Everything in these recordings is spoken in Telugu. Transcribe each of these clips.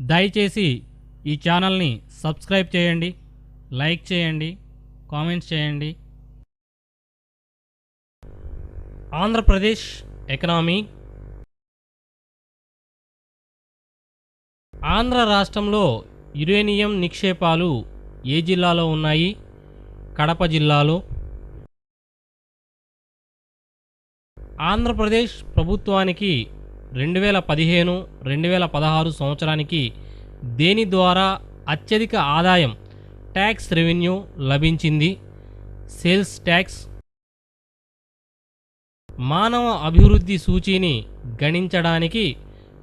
దయచేసి ఈ ఛానల్ని సబ్స్క్రైబ్ చేయండి, లైక్ చేయండి, కామెంట్స్ చేయండి. ఆంధ్రప్రదేశ్ ఎకనామీ. ఆంధ్ర రాష్ట్రంలో యురేనియం నిక్షేపాలు ఏ జిల్లాలో ఉన్నాయి? కడప జిల్లాలో. ఆంధ్రప్రదేశ్ ప్రభుత్వానికి 2015-2016 సంవత్సరానికి దేని ద్వారా అత్యధిక ఆదాయం ట్యాక్స్ రెవెన్యూ లభించింది? Sales tax. మానవ అభివృద్ధి సూచీని గణించడానికి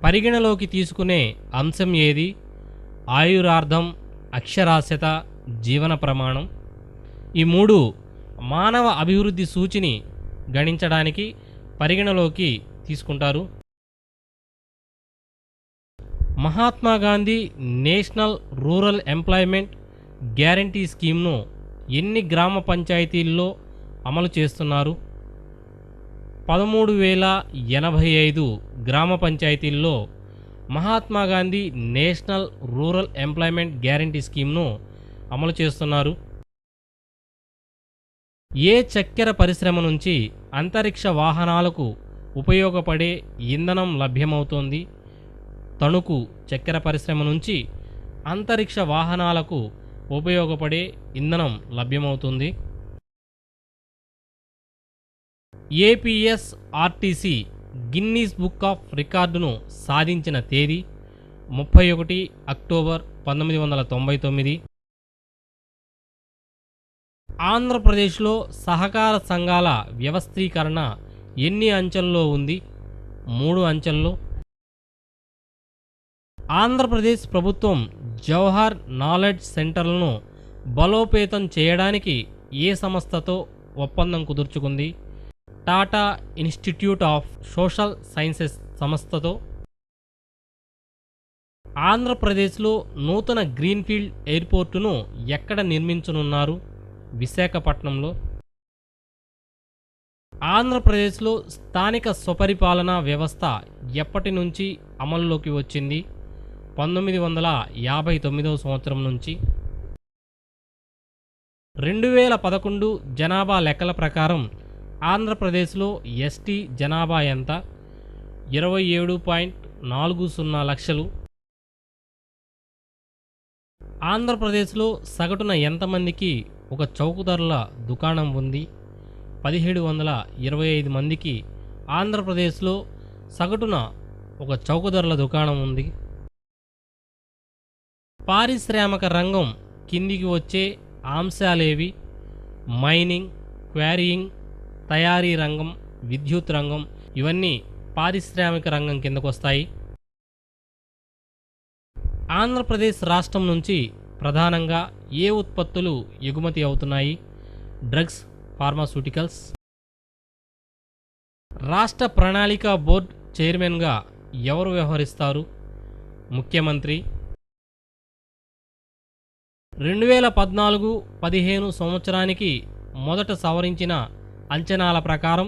పరిగణలోకి తీసుకునే అంశం ఏది? ఆయురార్థం, అక్షరాస్యత, జీవన ప్రమాణం. ఈ మూడు మానవ అభివృద్ధి సూచిని గణించడానికి పరిగణలోకి తీసుకుంటారు. Mahatma Gandhi national rural employment guarantee స్కీమ్ను ఎన్ని గ్రామ పంచాయతీల్లో అమలు చేస్తున్నారు? 13,085 గ్రామ పంచాయతీల్లో Mahatma Gandhi national rural employment guarantee స్కీమ్ను అమలు చేస్తున్నారు. ఏ చక్కెర పరిశ్రమ నుంచి అంతరిక్ష వాహనాలకు ఉపయోగపడే ఇంధనం లభ్యమవుతోంది? తణుకు చక్కెర పరిశ్రమ నుంచి అంతరిక్ష వాహనాలకు ఉపయోగపడే ఇంధనం లభ్యమవుతుంది. ఏపీఎస్ఆర్టీసీ గిన్నీస్ బుక్ ఆఫ్ రికార్డును సాధించిన తేదీ 31 అక్టోబర్ 1999. ఆంధ్రప్రదేశ్లో సహకార సంఘాల వ్యవస్థీకరణ ఎన్ని అంచెల్లో ఉంది? 3 అంచెల్లో. ఆంధ్రప్రదేశ్ ప్రభుత్వం జవహర్ నాలెడ్జ్ సెంటర్లను బలోపేతం చేయడానికి ఏ సంస్థతో ఒప్పందం కుదుర్చుకుంది? Tata institute of social sciences సంస్థతో. ఆంధ్రప్రదేశ్లో నూతన గ్రీన్ఫీల్డ్ ఎయిర్పోర్టును ఎక్కడ నిర్మించనున్నారు? విశాఖపట్నంలో. ఆంధ్రప్రదేశ్లో స్థానిక స్వపరిపాలనా వ్యవస్థ ఎప్పటి నుంచి అమల్లోకి వచ్చింది? 1959 సంవత్సరం నుంచి. 2011 జనాభా లెక్కల ప్రకారం ఆంధ్రప్రదేశ్లో ఎస్టీ జనాభా ఎంత? 27.40 లక్షలు. ఆంధ్రప్రదేశ్లో సగటున ఎంతమందికి ఒక చౌకధరల దుకాణం ఉంది? 1725 మందికి ఆంధ్రప్రదేశ్లో సగటున ఒక చౌకధరల దుకాణం ఉంది. పారిశ్రామిక రంగం కిందికి వచ్చే అంశాలేవి? మైనింగ్, క్వారీయింగ్, తయారీ రంగం, విద్యుత్ రంగం, ఇవన్నీ పారిశ్రామిక రంగం కిందకు వస్తాయి. ఆంధ్రప్రదేశ్ రాష్ట్రం నుంచి ప్రధానంగా ఏ ఉత్పత్తులు ఎగుమతి అవుతున్నాయి? Drugs, pharmaceuticals. రాష్ట్ర ప్రణాళిక బోర్డు చైర్మన్గా ఎవరు వ్యవహరిస్తారు? ముఖ్యమంత్రి. 2014-15 సంవత్సరానికి మొదట సవరించిన అంచనాల ప్రకారం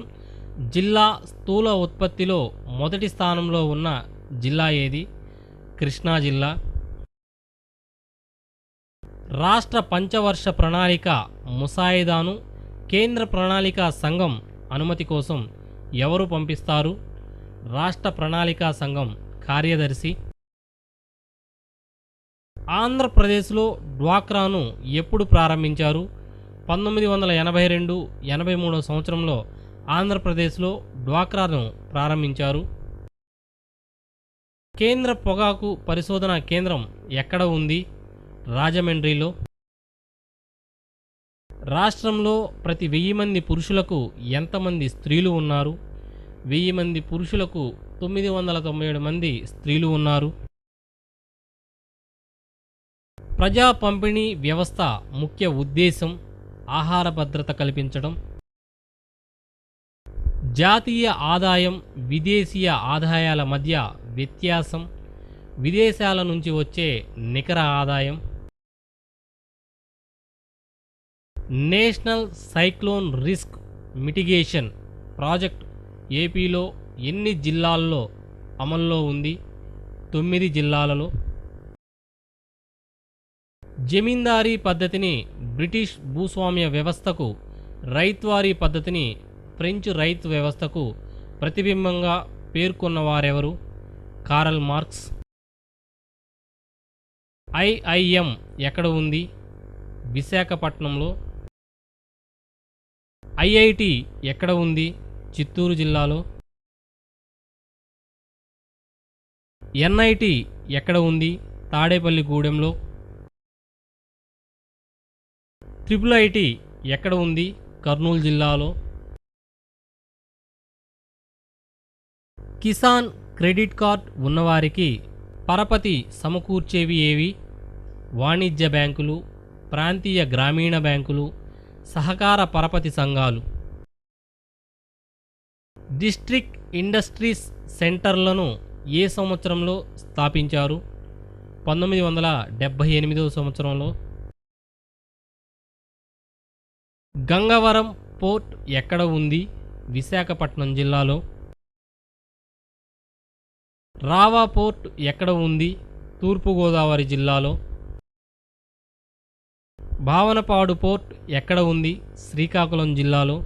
జిల్లా స్థూల ఉత్పత్తిలో మొదటి స్థానంలో ఉన్న జిల్లా ఏది? కృష్ణా జిల్లా. రాష్ట్ర పంచవర్ష ప్రణాళిక ముసాయిదాను కేంద్ర ప్రణాళికా సంఘం అనుమతి కోసం ఎవరు పంపిస్తారు? రాష్ట్ర ప్రణాళికా సంఘం కార్యదర్శి. ఆంధ్రప్రదేశ్లో డ్వాక్రాను ఎప్పుడు ప్రారంభించారు? 1982-83 సంవత్సరంలో ఆంధ్రప్రదేశ్లో డ్వాక్రాను ప్రారంభించారు. కేంద్ర పొగాకు పరిశోధనా కేంద్రం ఎక్కడ ఉంది? రాజమండ్రిలో. రాష్ట్రంలో ప్రతి 1000 మంది పురుషులకు ఎంతమంది స్త్రీలు ఉన్నారు? 1000 మంది పురుషులకు 997 మంది స్త్రీలు ఉన్నారు. ప్రజా పంపిణీ వ్యవస్థ ముఖ్య ఉద్దేశం ఆహార భద్రత కల్పించడం. జాతీయ ఆదాయం, విదేశీయ ఆదాయాల మధ్య వ్యత్యాసం, విదేశాల నుంచి వచ్చే నికర ఆదాయం. National cyclone risk mitigation project ఏపీలో ఎన్ని జిల్లాల్లో అమల్లో ఉంది? 9 జిల్లాలలో. జమీందారీ పద్ధతిని బ్రిటిష్ భూస్వామ్య వ్యవస్థకు, రైత్వారీ పద్ధతిని ఫ్రెంచ్ రైతు వ్యవస్థకు ప్రతిబింబంగా పేర్కొన్నవారెవరు? Karl Marx. ఐఐఎం ఎక్కడ ఉంది? విశాఖపట్నంలో. ఐఐటి ఎక్కడ ఉంది? చిత్తూరు జిల్లాలో. ఎన్ఐటి ఎక్కడ ఉంది? తాడేపల్లిగూడెంలో. ట్రిపుల్ ఐటి ఎక్కడ ఉంది? కర్నూలు జిల్లాలో. కిసాన్ క్రెడిట్ కార్డ్ ఉన్నవారికి పరపతి సమకూర్చేవి ఏవి? వాణిజ్య బ్యాంకులు, ప్రాంతీయ గ్రామీణ బ్యాంకులు, సహకార పరపతి సంఘాలు. డిస్ట్రిక్ట్ ఇండస్ట్రీస్ సెంటర్లను ఏ సంవత్సరంలో స్థాపించారు? 1978 సంవత్సరంలో. గంగవరం పోర్ట్ ఎక్కడ ఉంది? విశాఖపట్నం జిల్లాలో. రావా పోర్ట్ ఎక్కడ ఉంది? తూర్పుగోదావరి జిల్లాలో. భావనపాడు పోర్ట్ ఎక్కడ ఉంది? శ్రీకాకుళం జిల్లాలో.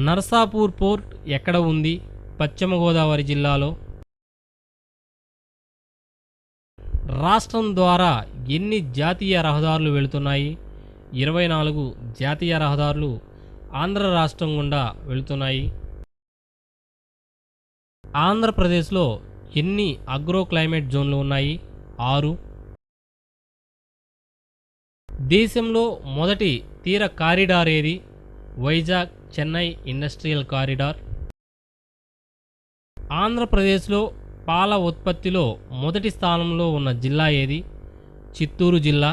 నర్సాపూర్ పోర్ట్ ఎక్కడ ఉంది? పశ్చిమ గోదావరి జిల్లాలో. రాష్ట్రం ద్వారా ఎన్ని జాతీయ రహదారులు వెళుతున్నాయి? 24 జాతీయ రహదారులు ఆంధ్ర రాష్ట్రం గుండా వెళుతున్నాయి. ఆంధ్రప్రదేశ్లో ఎన్ని అగ్రో క్లైమేట్ జోన్లు ఉన్నాయి? 6. దేశంలో మొదటి తీర కారిడార్ ఏది? Vizag Chennai industrial corridor. ఆంధ్రప్రదేశ్లో పాల ఉత్పత్తిలో మొదటి స్థానంలో ఉన్న జిల్లా ఏది? చిత్తూరు జిల్లా.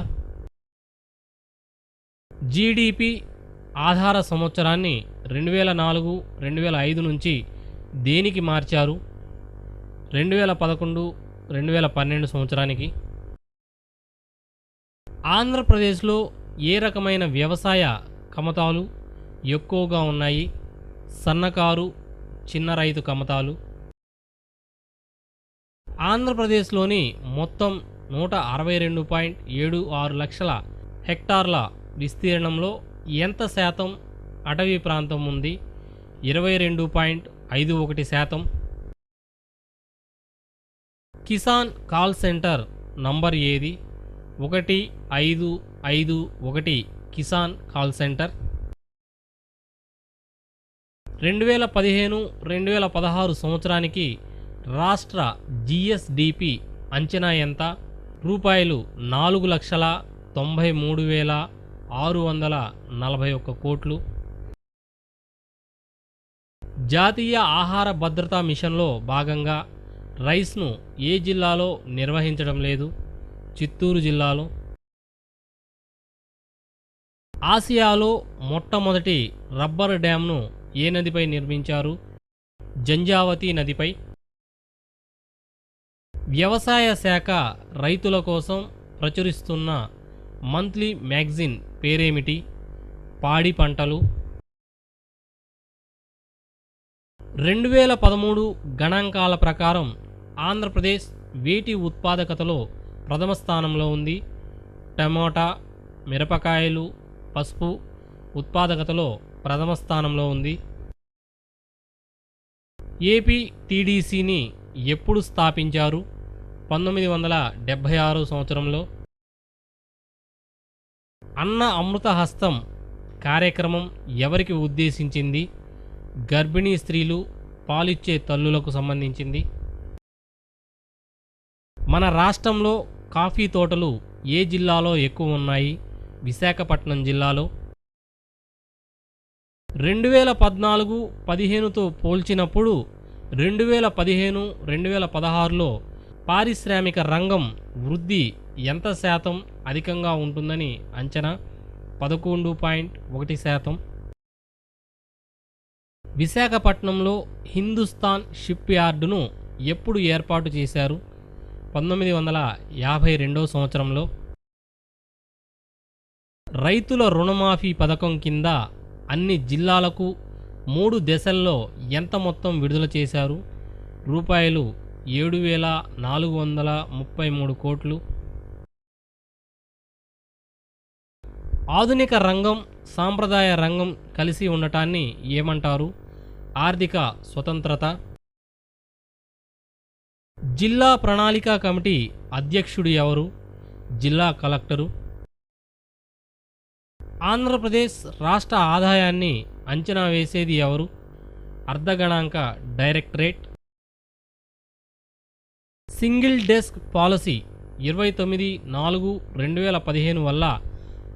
జీడిపి ఆధార సంవత్సరాన్ని 2004, 2005 నుంచి దేనికి మార్చారు? 2011, 2012 సంవత్సరానికి. ఆంధ్రప్రదేశ్లో ఏ రకమైన వ్యవసాయ కమతాలు ఎక్కువగా ఉన్నాయి? సన్నకారు, చిన్న రైతు కమతాలు. ఆంధ్రప్రదేశ్లోని మొత్తం 162.76 లక్షల హెక్టార్ల విస్తీర్ణంలో ఎంత శాతం అటవీ ప్రాంతం ఉంది? 22.51%. కిసాన్ కాల్ సెంటర్ నంబర్ ఏది? 1551 కిసాన్ కాల్ సెంటర్. 2015-2016 సంవత్సరానికి రాష్ట్ర జిఎస్డిపి అంచనా ఎంత? రూపాయలు 4,93,641 కోట్లు. జాతీయ ఆహార భద్రతా మిషన్లో భాగంగా రైస్ను ఏ జిల్లాలో నిర్వహించడం లేదు? చిత్తూరు జిల్లాలో. ఆసియాలో మొట్టమొదటి రబ్బర్ డ్యామ్ను ఏ నదిపై నిర్మించారు? జంజావతి నదిపై. వ్యవసాయ శాఖ రైతుల కోసం ప్రచురిస్తున్న మంత్లీ మ్యాగజిన్ పేరేమిటి? పాడి పంటలు. 2013 గణాంకాల ప్రకారం ఆంధ్రప్రదేశ్ వేటి ఉత్పాదకతలో ప్రథమ స్థానంలో ఉంది. టమోటా, మిరపకాయలు, పసుపు ఉత్పాదకతలో ప్రథమ స్థానంలో ఉంది. ఏపీ టీడీసీని ఎప్పుడు స్థాపించారు? 1976 సంవత్సరంలో. అన్న అమృత హస్తం కార్యక్రమం ఎవరికి ఉద్దేశించింది? గర్భిణీ స్త్రీలు, పాలిచ్చే తల్లులకు సంబంధించింది. మన రాష్ట్రంలో కాఫీ తోటలు ఏ జిల్లాలో ఎక్కువ ఉన్నాయి? విశాఖపట్నం జిల్లాలో. 2014-15తో పోల్చినప్పుడు 2015-2016లో పారిశ్రామిక రంగం వృద్ధి ఎంత శాతం అధికంగా ఉంటుందని అంచనా? 11.1%. విశాఖపట్నంలో హిందుస్థాన్ షిప్ యార్డును ఎప్పుడు ఏర్పాటు చేశారు? 1952 సంవత్సరంలో. రైతుల రుణమాఫీ పథకం కింద అన్ని జిల్లాలకు 3 దశల్లో ఎంత మొత్తం విడుదల చేశారు? రూపాయలు 7,433 కోట్లు. ఆధునిక రంగం సాంప్రదాయ రంగం కలిసి ఉండటాన్ని ఏమంటారు? ఆర్థిక స్వతంత్రత. జిల్లా ప్రణాళికా కమిటీ అధ్యక్షుడు ఎవరు? జిల్లా కలెక్టరు. ఆంధ్రప్రదేశ్ రాష్ట్ర ఆదాయాన్ని అంచనా వేసేది ఎవరు? అర్ధగణాంక డైరెక్టరేట్. సింగిల్ డెస్క్ పాలసీ 29/4/2015 వల్ల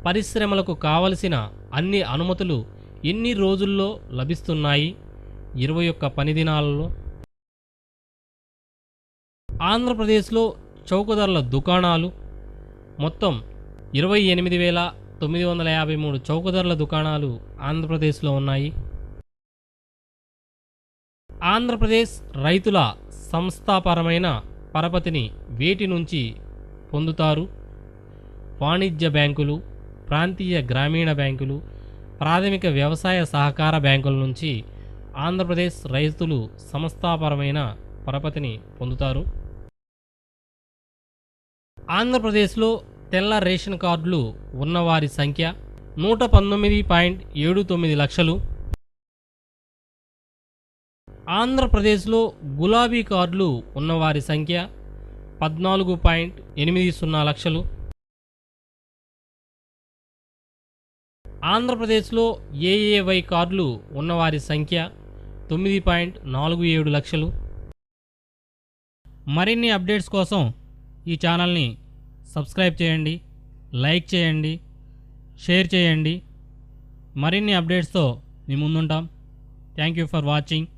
పరిశ్రమలకు కావలసిన అన్ని అనుమతులు ఎన్ని రోజుల్లో లభిస్తున్నాయి? 21 పని దినాలలో. ఆంధ్రప్రదేశ్లో చౌకధరల దుకాణాలు మొత్తం 28,953 చౌకధరల దుకాణాలు ఆంధ్రప్రదేశ్లో ఉన్నాయి. ఆంధ్రప్రదేశ్ రైతుల సంస్థాపరమైన పరపతిని వేటి నుంచి పొందుతారు? వాణిజ్య బ్యాంకులు, ప్రాంతీయ గ్రామీణ బ్యాంకులు, ప్రాథమిక వ్యవసాయ సహకార బ్యాంకుల నుంచి ఆంధ్రప్రదేశ్ రైతులు సంస్థాపరమైన పరపతిని పొందుతారు. ఆంధ్రప్రదేశ్లో తెల్ల రేషన్ కార్డులు ఉన్నవారి సంఖ్య 119.79 లక్షలు. ఆంధ్రప్రదేశ్లో గులాబీ కార్డులు ఉన్నవారి సంఖ్య 14.80 లక్షలు. ఆంధ్రప్రదేశ్లో ఏఏవై కార్డులు ఉన్నవారి సంఖ్య 9.47 లక్షలు. మరిన్ని అప్డేట్స్ కోసం ఈ ఛానల్ని సబ్స్క్రైబ్ చేయండి, లైక్ చేయండి, షేర్ చేయండి. మరిన్ని అప్డేట్స్తో మీ ముందుంటాం. Thank you for watching.